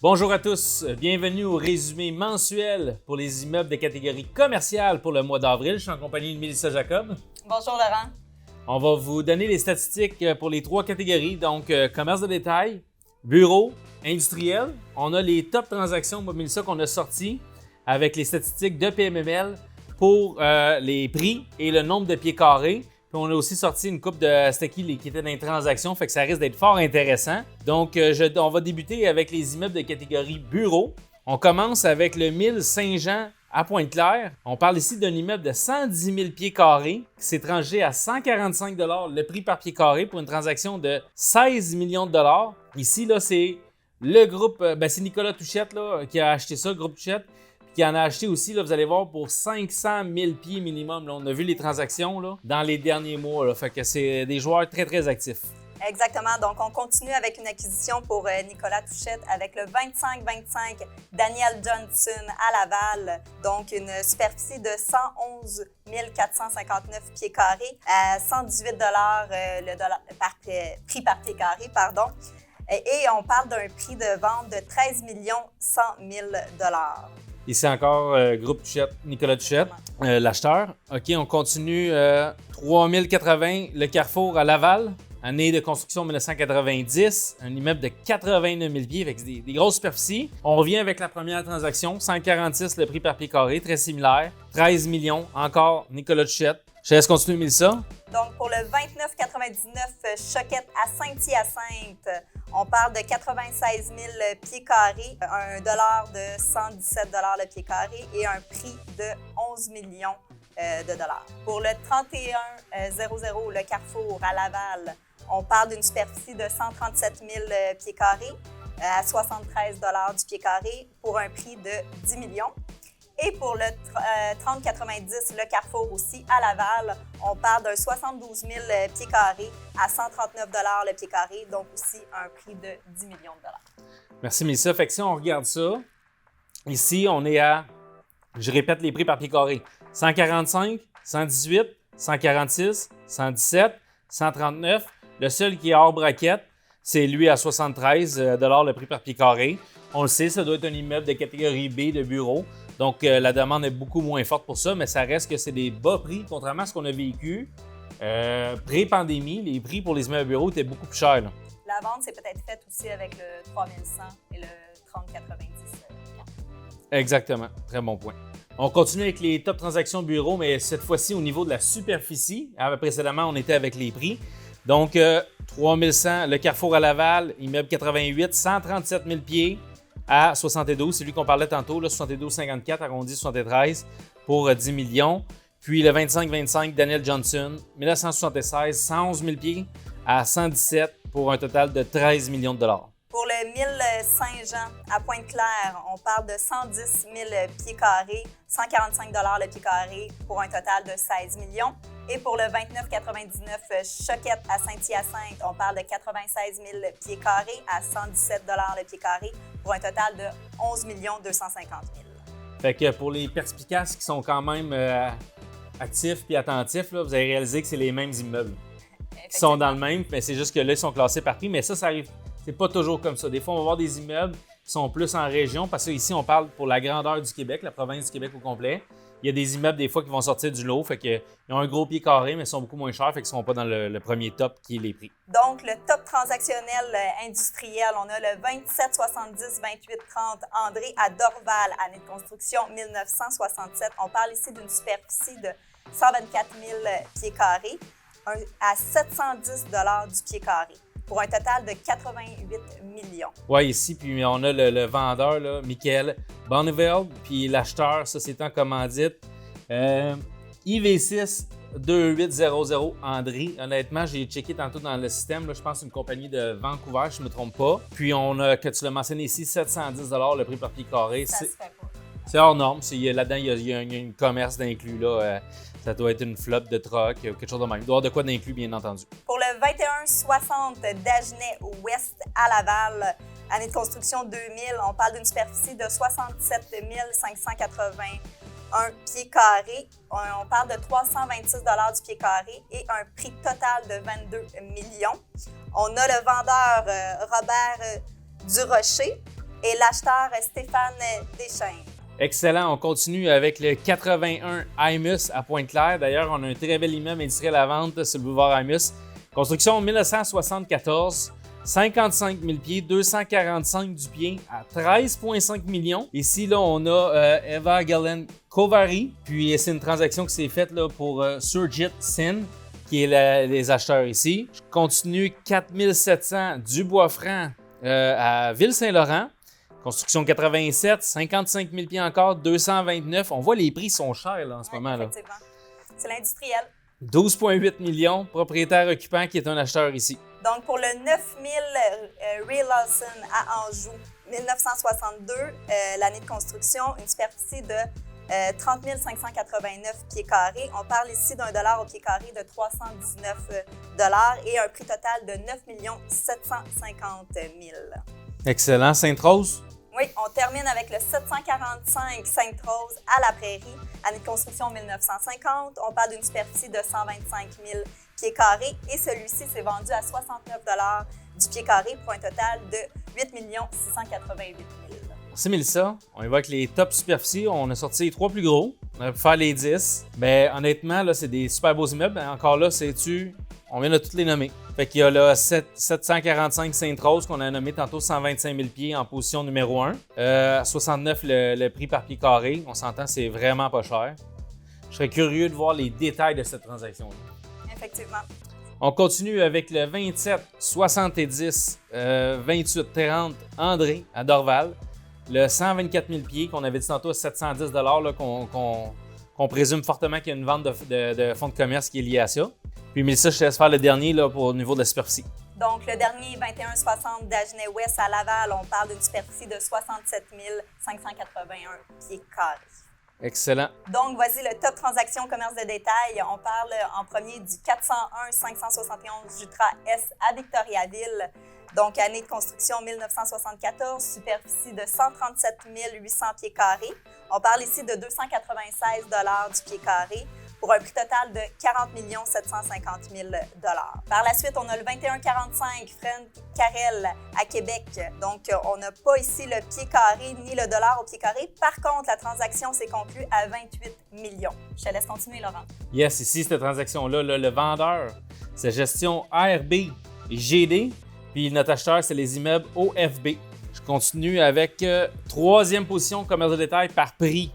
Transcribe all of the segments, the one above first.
Bonjour à tous, bienvenue au résumé mensuel pour les immeubles de catégorie commerciale pour le mois d'avril. Je suis en compagnie de Mélissa Jacob. Bonjour Laurent. On va vous donner les statistiques pour les trois catégories, donc commerce de détail, bureau, industriel. On a les top transactions, moi Mélissa, qu'on a sorties avec les statistiques de PMML pour les prix et le nombre de pieds carrés. Puis on a aussi sorti une coupe de c'était qui étaient dans les transactions, fait que ça risque d'être fort intéressant. Donc, on va débuter avec les immeubles de catégorie bureau. On commence avec le 1000 Saint-Jean à Pointe-Claire. On parle ici d'un immeuble de 110 000 pieds carrés qui s'est tranché à 145 $ le prix par pied carré pour une transaction de 16 millions de dollars. Ici, là, c'est le groupe, c'est Nicolas Touchette là, qui a acheté ça, groupe Touchette. Qui en a acheté aussi, là, vous allez voir, pour 500 000 pieds minimum. Là. On a vu les transactions là, dans les derniers mois. Là. Fait que c'est des joueurs très, très actifs. Exactement. Donc, on continue avec une acquisition pour Nicolas Touchette avec le 25-25 Daniel Johnson à Laval. Donc, une superficie de 111 459 pieds carrés à 118 $ le prix par pied carré, pardon. Et on parle d'un prix de vente de 13 100 000 $. Ici encore, groupe Touchette, Nicolas Touchette, l'acheteur. OK, on continue. 3080, le Carrefour à Laval, année de construction 1990, un immeuble de 89 000 pieds avec des grosses superficies. On revient avec la première transaction, 146 le prix par pied carré, très similaire. 13 millions, encore Nicolas Touchette. Je laisse continuer, Mélissa. Donc, pour le 29,99 Choquette à Saint-Hyacinthe, on parle de 96 000 pieds carrés, un dollar de 117 $ le pied carré et un prix de 11 millions de dollars. Pour le 3100 le Carrefour à Laval, on parle d'une superficie de 137 000 pieds carrés à 73 $ du pied carré pour un prix de 10 millions. Et pour le 3090, le Carrefour aussi à Laval, on parle d'un 72 000 pieds carrés à 139 $ le pied carré, donc aussi un prix de 10 millions de dollars. Merci, Mélissa. Fait que si on regarde ça, ici, on est à, je répète les prix par pied carré, 145, 118, 146, 117, 139. Le seul qui est hors braquette, c'est lui à 73 $ le prix par pied carré. On le sait, ça doit être un immeuble de catégorie B de bureau. Donc, la demande est beaucoup moins forte pour ça, mais ça reste que c'est des bas prix, contrairement à ce qu'on a vécu. Pré-pandémie, les prix pour les immeubles bureaux étaient beaucoup plus chers. Là. La vente s'est peut-être faite aussi avec le 3100 et le 3090. Exactement. Très bon point. On continue avec les top transactions bureaux, mais cette fois-ci au niveau de la superficie. Précédemment, on était avec les prix. Donc, 3100, le Carrefour à Laval, immeuble 88, 137 000 pieds. À 72, c'est lui qu'on parlait tantôt, 72,54, arrondi 73 pour 10 millions. Puis le 25-25, Daniel Johnson, 1976, 111 000 pieds à 117 pour un total de 13 millions de dollars. Pour le 1000 Saint-Jean à Pointe-Claire, on parle de 110 000 pieds carrés, 145 $ le pied carré pour un total de 16 millions. Et pour le 29,99 Choquette à Saint-Hyacinthe, on parle de 96 000 pieds carrés à 117 $ le pied carré pour un total de 11 250 000. Fait que pour les perspicaces qui sont quand même actifs et attentifs, là, vous avez réalisé que c'est les mêmes immeubles qui sont dans le même, mais c'est juste que là, ils sont classés par prix. Mais ça arrive, c'est pas toujours comme ça. Des fois, on va voir des immeubles qui sont plus en région, parce que ici, on parle pour la grandeur du Québec, la province du Québec au complet. Il y a des immeubles, des fois, qui vont sortir du lot. Fait qu'ils ont un gros pied carré, mais ils sont beaucoup moins chers. Fait qu'ils ne sont pas dans le premier top qui est les prix. Donc, le top transactionnel industriel, on a le 2770 2830 André à Dorval, année de construction 1967. On parle ici d'une superficie de 124 000 pieds carrés à 710 $ du pied carré, pour un total de 88 millions. Oui, ici, puis on a le vendeur, là, Michael Bonneville, puis l'acheteur, ça c'est en commandite. IV6 2800 André. Honnêtement, j'ai checké tantôt dans le système, là, je pense une compagnie de Vancouver, je ne me trompe pas. Puis on a, que tu l'as mentionné ici, 710 $ le prix par pied carré. Ça se fait pas. C'est hors norme. Là-dedans, il y a un commerce d'inclus. Là, ça doit être une flotte de truck, quelque chose de même. Il doit y avoir de quoi d'inclus, bien entendu. Pour le 2160 Dagenais Ouest à Laval, année de construction 2000, on parle d'une superficie de 67 581 pieds carrés. On parle de 326 $ du pied carré et un prix total de 22 millions. On a le vendeur Robert Durocher et l'acheteur Stéphane Deschênes. Excellent. On continue avec le 81 Imus à Pointe-Claire. D'ailleurs, on a un très bel immeuble industriel à vente sur le boulevard Imus. Construction 1974, 55 000 pieds, 245 du pied à 13,5 millions. Ici, là, on a Eva Galen Kovari. Puis, c'est une transaction qui s'est faite là, pour Surjit Sin, qui est les acheteurs ici. Je continue 4700 du Bois-Franc à Ville-Saint-Laurent. Construction 87, 55 000 pieds encore, 229. On voit les prix sont chers là, en ce moment. Effectivement. C'est l'industriel. 12,8 millions, propriétaire occupant qui est un acheteur ici. Donc, pour le 9000 Ray Lawson à Anjou, 1962, l'année de construction, une superficie de 30 589 pieds carrés. On parle ici d'un dollar au pied carré de 319 et un prix total de 9 750 000. Excellent. Sainte-Rose? Oui, on termine avec le 745 Sainte-Rose à la Prairie, année de construction 1950. On parle d'une superficie de 125 000 pieds carrés et celui-ci s'est vendu à 69 du pied carré pour un total de 8 688 000. Merci Mélissa. On y va avec les top superficies. On a sorti les 3 plus gros. On aurait pu faire les 10. Mais honnêtement, là, c'est des super beaux immeubles. Encore là, on vient de toutes les nommer. Fait qu'il y a là 745 Sainte-Rose qu'on a nommé tantôt 125 000 pieds en position numéro 1. 69 le prix par pied carré. On s'entend, c'est vraiment pas cher. Je serais curieux de voir les détails de cette transaction-là. Effectivement. On continue avec le 27 70 28 30 André à Dorval. Le 124 000 pieds qu'on avait dit tantôt à 710 là, qu'on présume fortement qu'il y a une vente de fonds de commerce qui est liée à ça. Puis Mélissa, je te laisse faire le dernier là, pour au niveau de la superficie. Donc, le dernier 2160 d'Agenais-Ouest à Laval, on parle d'une superficie de 67 581 pieds carrés. Excellent. Donc, voici le top transaction commerce de détail. On parle en premier du 401 571 Jutra S à Victoriaville. Donc, année de construction 1974, superficie de 137 800 pieds carrés. On parle ici de 296 du pied carré pour un prix total de 40 750 000 Par la suite, on a le 2145 Fred Carrel à Québec. Donc, on n'a pas ici le pied carré ni le dollar au pied carré. Par contre, la transaction s'est conclue à 28 millions. Je te laisse continuer, Laurent. Yes, ici, cette transaction-là, là, le vendeur, c'est gestion ARB GD. Puis notre acheteur, c'est les immeubles OFB. Je continue avec troisième position commerce de détail par prix.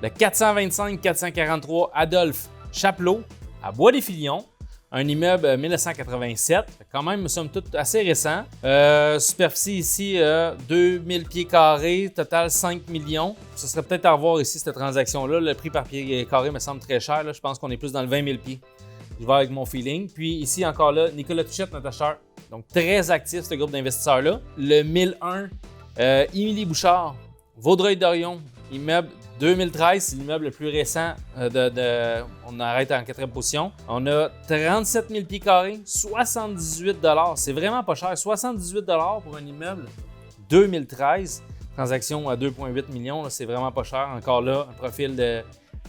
Le 425-443 Adolphe Chapelot à Bois-des-Filions. Un immeuble 1987. Quand même, somme toute assez récent. Superficie ici, 2000 pieds carrés, total 5 millions. Ce serait peut-être à revoir ici cette transaction-là. Le prix par pied carré me semble très cher. Là. Je pense qu'on est plus dans le 20 000 pieds. Je vais avec mon feeling. Puis ici, encore là, Nicolas Touchette, notre acheteur. Donc, très actif, ce groupe d'investisseurs-là. Le 1001, Émilie Bouchard, Vaudreuil-Dorion, immeuble 2013, c'est l'immeuble le plus récent on arrête en 4e position. On a 37 000 pieds carrés, 78 $. C'est vraiment pas cher. 78 $ pour un immeuble 2013. Transaction à 2,8 millions, c'est vraiment pas cher. Encore là, un profil de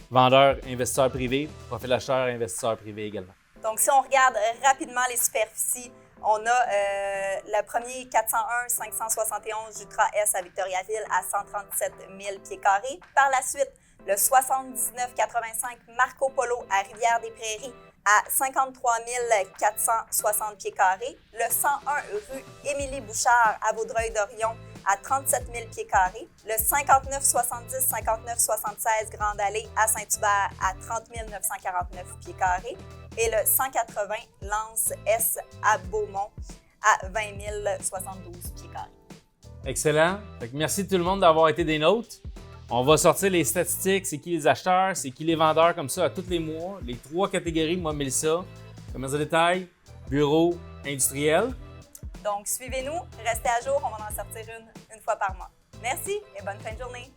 vendeur, investisseur privé, profil acheteur, investisseur privé également. Donc, si on regarde rapidement les superficies, on a le premier 401 571 Jutra S à Victoriaville à 137 000 pieds carrés. Par la suite, le 7985 Marco Polo à Rivière-des-Prairies à 53 460 pieds carrés. Le 101 rue Émilie Bouchard à Vaudreuil-Dorion à 37 000 pieds carrés. Le 5970-5976 Grande Allée à Saint-Hubert à 30 949 pieds carrés. Et le 180 Lance S à Beaumont à 20 072 pieds carrés. Excellent. Merci tout le monde d'avoir été des nôtres. On va sortir les statistiques, c'est qui les acheteurs, c'est qui les vendeurs comme ça à tous les mois. Les 3 catégories, moi, Mélissa, commerce de détail, bureau, industriel. Donc, suivez-nous, restez à jour, on va en sortir une fois par mois. Merci et bonne fin de journée.